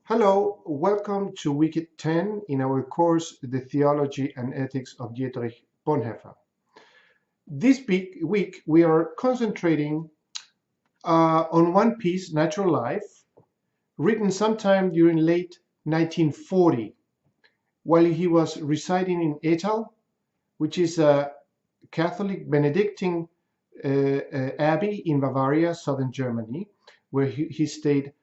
Hello, welcome to week 10 in our course, The Theology and Ethics of Dietrich Bonhoeffer. This week we are concentrating on one piece, Natural Life, written sometime during late 1940, while he was residing in Etal, which is a Catholic Benedictine abbey in Bavaria, southern Germany, where he stayed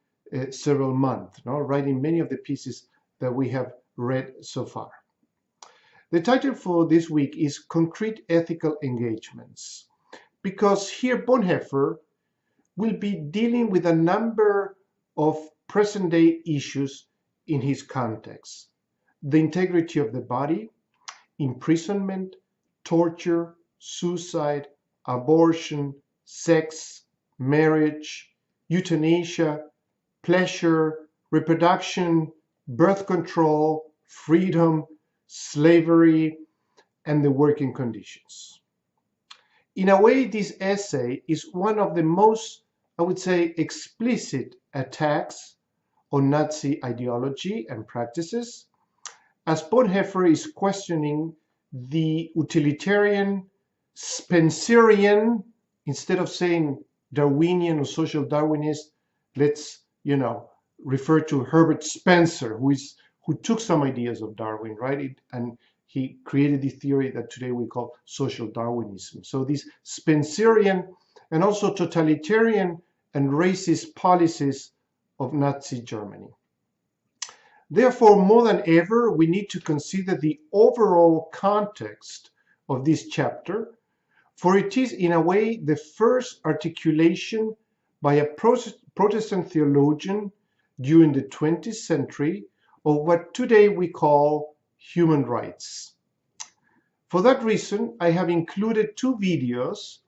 several months, writing many of the pieces that we have read so far. The title for this week is Concrete Ethical Engagements, because here Bonhoeffer will be dealing with a number of present-day issues in his context: the integrity of the body, imprisonment, torture, suicide, abortion, sex, marriage, euthanasia, pleasure, reproduction, birth control, freedom, slavery, and the working conditions. In a way, this essay is one of the most, I would say, explicit attacks on Nazi ideology and practices, as Bonhoeffer is questioning the utilitarian, Spencerian, instead of saying Darwinian or social Darwinist, let's refer to Herbert Spencer, who took some ideas of Darwin, right? And he created the theory that today we call social Darwinism. So these Spencerian and also totalitarian and racist policies of Nazi Germany. Therefore, more than ever, we need to consider the overall context of this chapter, for it is in a way the first articulation by a Protestant theologian during the 20th century of what today we call human rights. For that reason, I have included two videos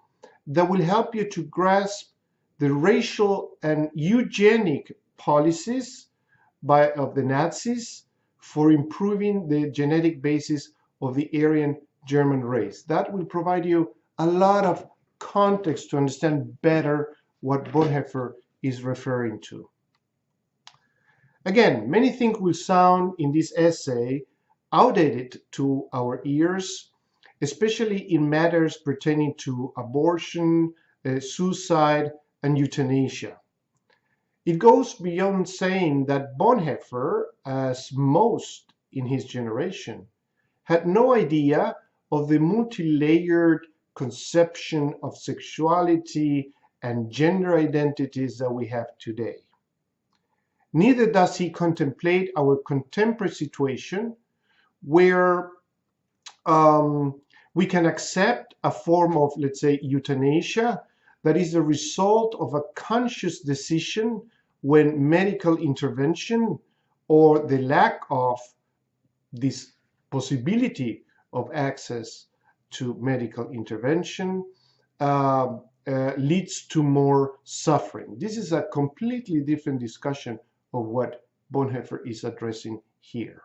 that will help you to grasp the racial and eugenic policies of the Nazis for improving the genetic basis of the Aryan German race. That will provide you a lot of context to understand better what Bonhoeffer is referring to. Again, many things will sound in this essay outdated to our ears, especially in matters pertaining to abortion, suicide, and euthanasia. It goes beyond saying that Bonhoeffer, as most in his generation, had no idea of the multi-layered conception of sexuality and gender identities that we have today. Neither does he contemplate our contemporary situation where we can accept a form of, let's say, euthanasia that is a result of a conscious decision when medical intervention or the lack of this possibility of access to medical intervention leads to more suffering. This is a completely different discussion of what Bonhoeffer is addressing here.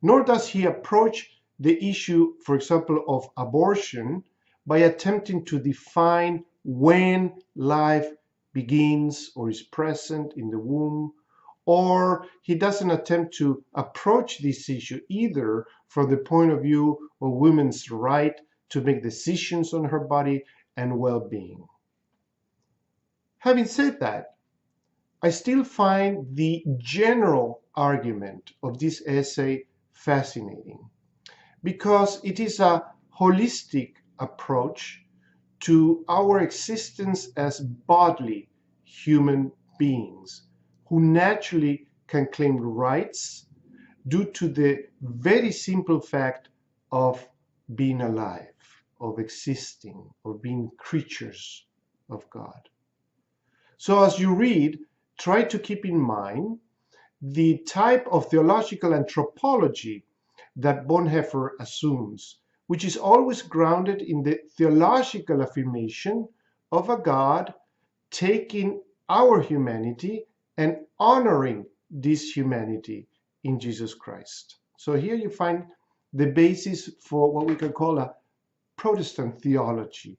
Nor does he approach the issue, for example, of abortion by attempting to define when life begins or is present in the womb, or he doesn't attempt to approach this issue either from the point of view of women's right to make decisions on her body and well-being. Having said that, I still find the general argument of this essay fascinating, because it is a holistic approach to our existence as bodily human beings who naturally can claim rights due to the very simple fact of being alive, of existing, of being creatures of God. So as you read, try to keep in mind the type of theological anthropology that Bonhoeffer assumes, which is always grounded in the theological affirmation of a God taking our humanity and honoring this humanity in Jesus Christ. So here you find the basis for what we can call a Protestant theology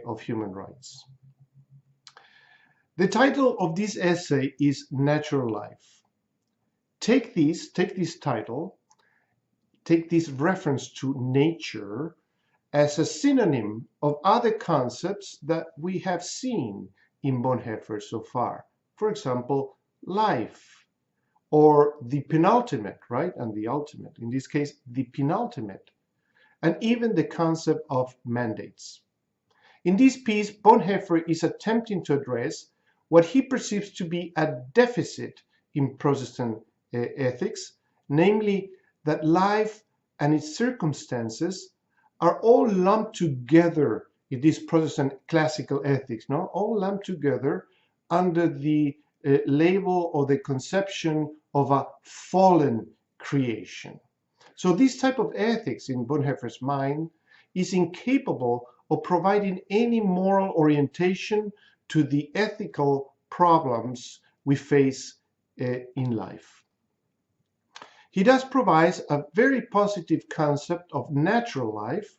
of human rights. The title of this essay is Natural Life. take this title, take this reference to nature as a synonym of other concepts that we have seen in Bonhoeffer so far. For example, life, or the penultimate, right? And the ultimate. In this case, the penultimate. And even the concept of mandates. In this piece, Bonhoeffer is attempting to address what he perceives to be a deficit in Protestant ethics, namely that life and its circumstances are all lumped together in this Protestant classical ethics, no? All lumped together under the label or the conception of a fallen creation. So this type of ethics in Bonhoeffer's mind is incapable of providing any moral orientation to the ethical problems we face in life. He thus provides a very positive concept of natural life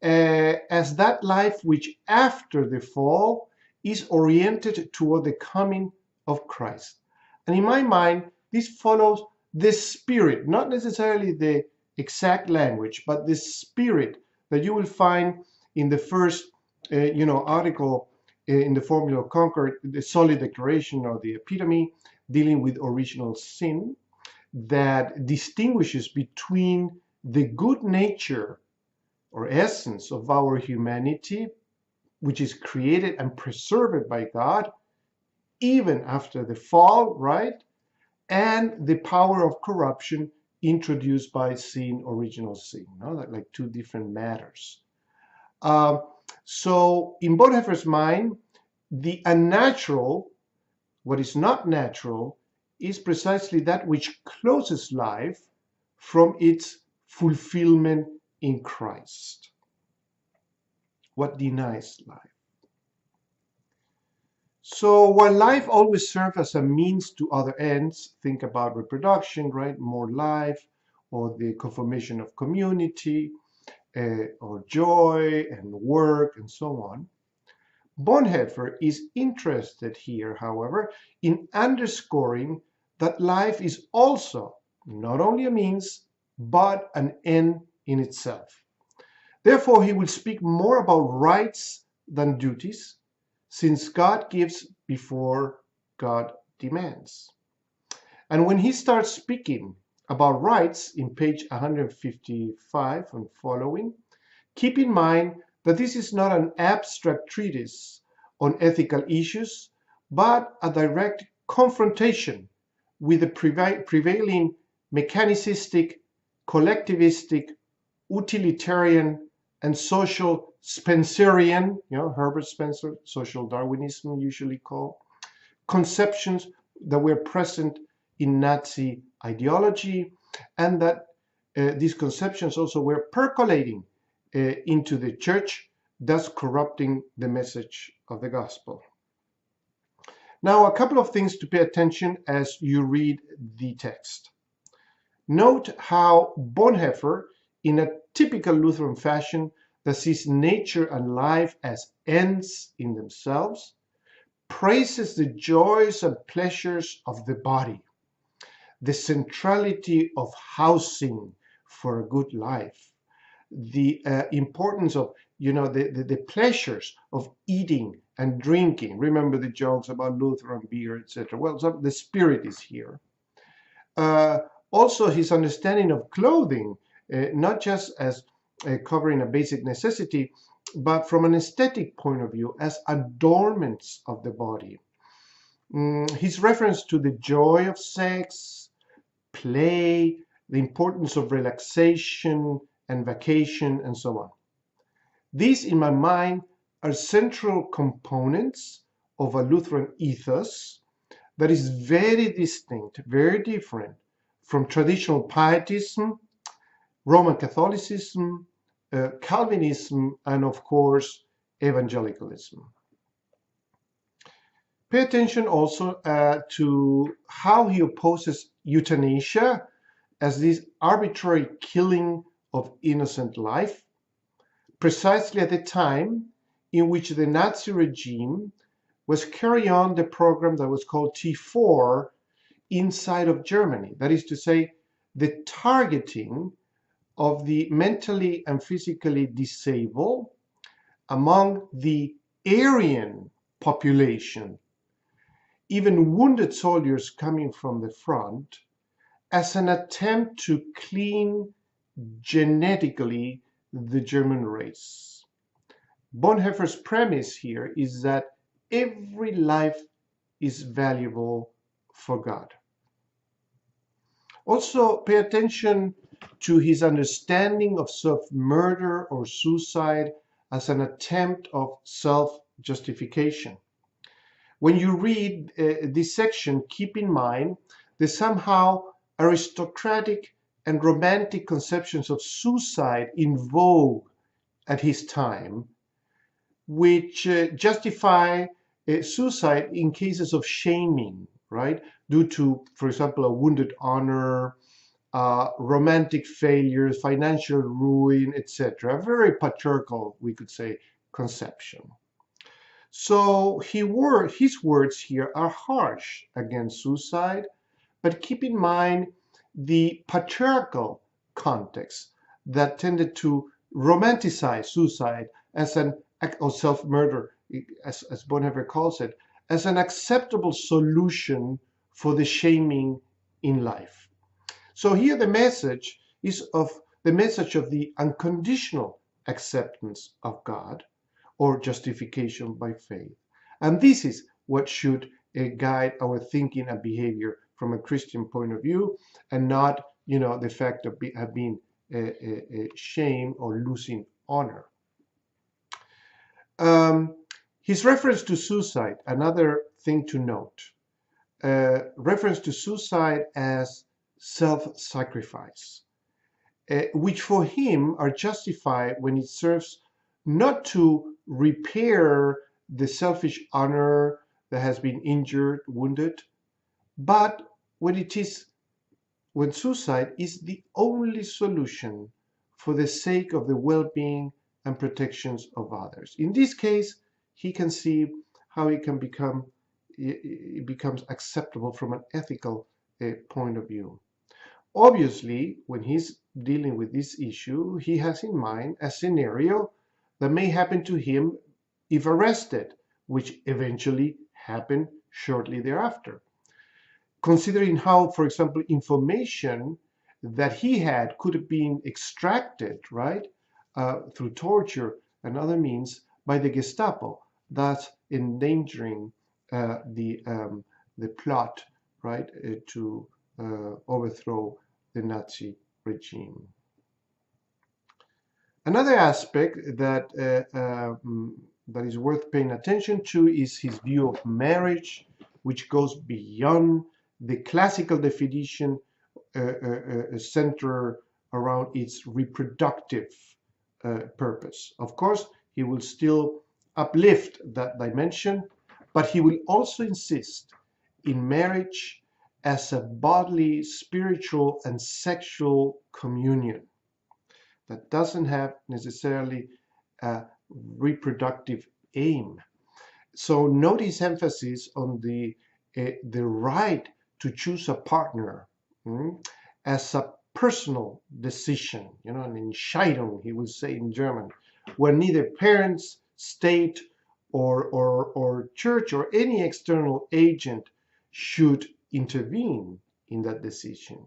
as that life which after the fall is oriented toward the coming of Christ. And in my mind, this follows the spirit, not necessarily the exact language, but the spirit that you will find in the first article in the Formula of Concord, the solid declaration or the epitome dealing with original sin, that distinguishes between the good nature or essence of our humanity, which is created and preserved by God, even after the fall, right? And the power of corruption introduced by sin, original sin, no? Like two different matters. So in Bonhoeffer's mind, the unnatural, what is not natural, is precisely that which closes life from its fulfillment in Christ. What denies life? So while life always serves as a means to other ends, think about reproduction, right? More life, or the conformation of community, or joy and work, and so on. Bonhoeffer is interested here, however, in underscoring that life is also not only a means, but an end in itself. Therefore, he will speak more about rights than duties, since God gives before God demands. And when he starts speaking about rights in page 155 and following, keep in mind that this is not an abstract treatise on ethical issues, but a direct confrontation with the prevailing mechanicistic, collectivistic, utilitarian, and social Spencerian, Herbert Spencer, social Darwinism usually called, conceptions that were present in Nazi ideology, and that these conceptions also were percolating into the church, thus corrupting the message of the gospel. Now, a couple of things to pay attention as you read the text. Note how Bonhoeffer, in a typical Lutheran fashion that sees nature and life as ends in themselves, praises the joys and pleasures of the body, the centrality of housing for a good life, the importance of the pleasures of eating and drinking. Remember the jokes about Luther and beer, etc. Well, so the spirit is here. Also, his understanding of clothing, not just as covering a basic necessity, but from an aesthetic point of view, as adornments of the body. His reference to the joy of sex, play, the importance of relaxation and vacation, and so on. These, in my mind, are central components of a Lutheran ethos that is very distinct, very different from traditional pietism, Roman Catholicism, Calvinism, and of course, evangelicalism. Pay attention also to how he opposes euthanasia as this arbitrary killing of innocent life, precisely at the time in which the Nazi regime was carrying on the program that was called T4, inside of Germany. That is to say, the targeting of the mentally and physically disabled among the Aryan population, even wounded soldiers coming from the front, as an attempt to clean genetically the German race. Bonhoeffer's premise here is that every life is valuable for God. Also, pay attention to his understanding of self-murder or suicide as an attempt of self-justification. When you read this section, keep in mind the somehow aristocratic and romantic conceptions of suicide in vogue at his time, which justify suicide in cases of shaming, right? Due to, for example, a wounded honor, romantic failures, financial ruin, etc. A very patriarchal, we could say, conception. So his words here are harsh against suicide, but keep in mind the patriarchal context that tended to romanticize suicide as an act of self-murder, as Bonhoeffer calls it, as an acceptable solution for the shaming in life. So here the message is of the unconditional acceptance of God, or justification by faith. And this is what should guide our thinking and behavior from a Christian point of view, and not, the fact of being shame or losing honor. His reference to suicide, another thing to note, reference to suicide as self-sacrifice, which for him are justified when it serves not to repair the selfish honor that has been injured, wounded, but when suicide is the only solution for the sake of the well-being and protections of others. In this case, he can see how it becomes acceptable from an ethical point of view. Obviously, when he's dealing with this issue, he has in mind a scenario that may happen to him if arrested, which eventually happened shortly thereafter. Considering how, for example, information that he had could have been extracted, right, through torture and other means by the Gestapo, thus endangering the plot, right, to overthrow the Nazi regime. Another aspect that that is worth paying attention to is his view of marriage, which goes beyond the classical definition centered around its reproductive purpose. Of course, he will still uplift that dimension, but he will also insist in marriage as a bodily, spiritual, and sexual communion that doesn't have necessarily a reproductive aim. So note his emphasis on the right to choose a partner as a personal decision, an Entscheidung, he would say in German, where neither parents, state, or church or any external agent should intervene in that decision.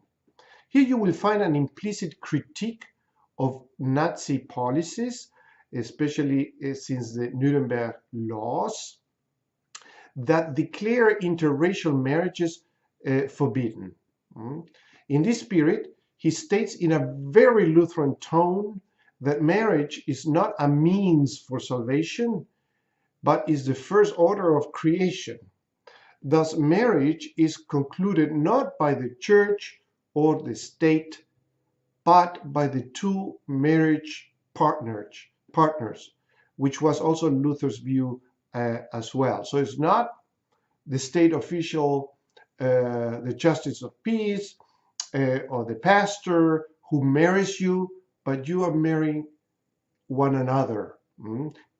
Here you will find an implicit critique of Nazi policies, especially since the Nuremberg laws, that declare interracial marriages forbidden. In this spirit, he states in a very Lutheran tone that marriage is not a means for salvation, but is the first order of creation. Thus, marriage is concluded not by the church or the state, but by the two marriage partners, which was also Luther's view as well. So it's not the state official, the justice of peace, or the pastor who marries you, but you are marrying one another.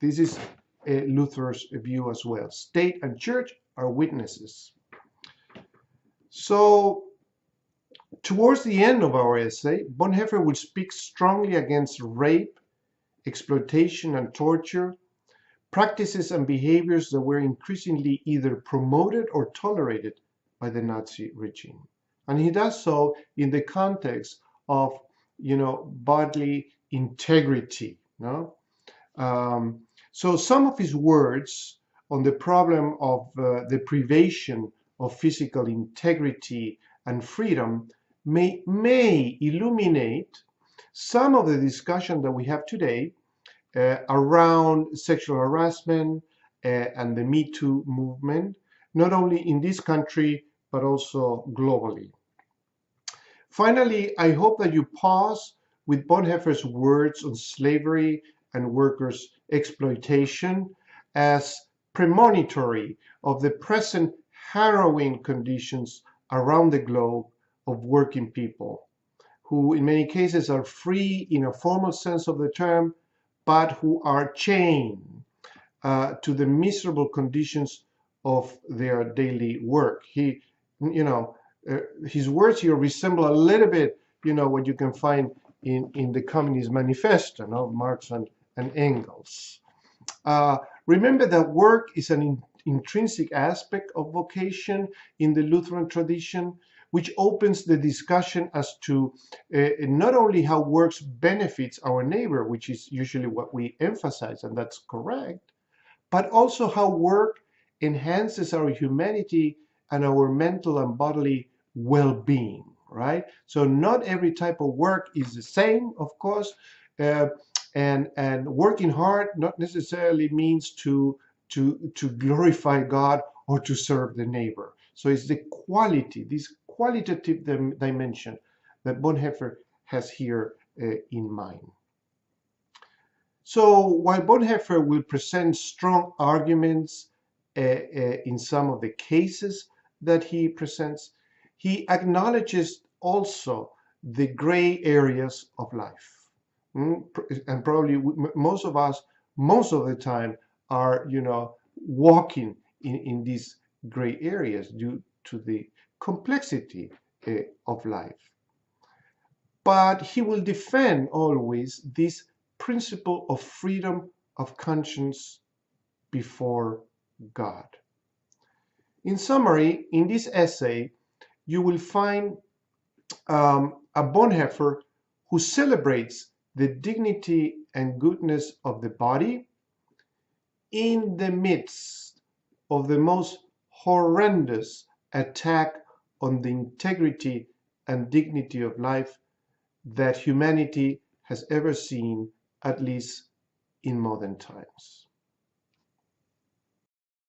This is Luther's view as well. State and church are witnesses. So, towards the end of our essay, Bonhoeffer will speak strongly against rape, exploitation, and torture, practices and behaviors that were increasingly either promoted or tolerated by the Nazi regime. And he does so in the context of, bodily integrity. No? So some of his words on the problem of the privation of physical integrity and freedom may illuminate some of the discussion that we have today around sexual harassment and the Me Too movement, not only in this country, but also globally. Finally, I hope that you pause with Bonhoeffer's words on slavery and workers' exploitation as premonitory of the present harrowing conditions around the globe of working people, who in many cases are free in a formal sense of the term, but who are chained to the miserable conditions of their daily work. His words here resemble a little bit, what you can find in the Communist Manifesto, Marx and Engels. Remember that work is an intrinsic aspect of vocation in the Lutheran tradition, which opens the discussion as to not only how work benefits our neighbor, which is usually what we emphasize, and that's correct, but also how work enhances our humanity and our mental and bodily well-being, right? So not every type of work is the same, of course, and working hard not necessarily means to glorify God or to serve the neighbor. So it's the quality, this qualitative dimension that Bonhoeffer has here in mind. So while Bonhoeffer will present strong arguments in some of the cases that he presents, he acknowledges also the gray areas of life. And probably most of us, most of the time, are walking in these gray areas due to the complexity of life. But he will defend always this principle of freedom of conscience before God. In summary, in this essay, you will find a Bonhoeffer who celebrates the dignity and goodness of the body in the midst of the most horrendous attack on the integrity and dignity of life that humanity has ever seen, at least in modern times.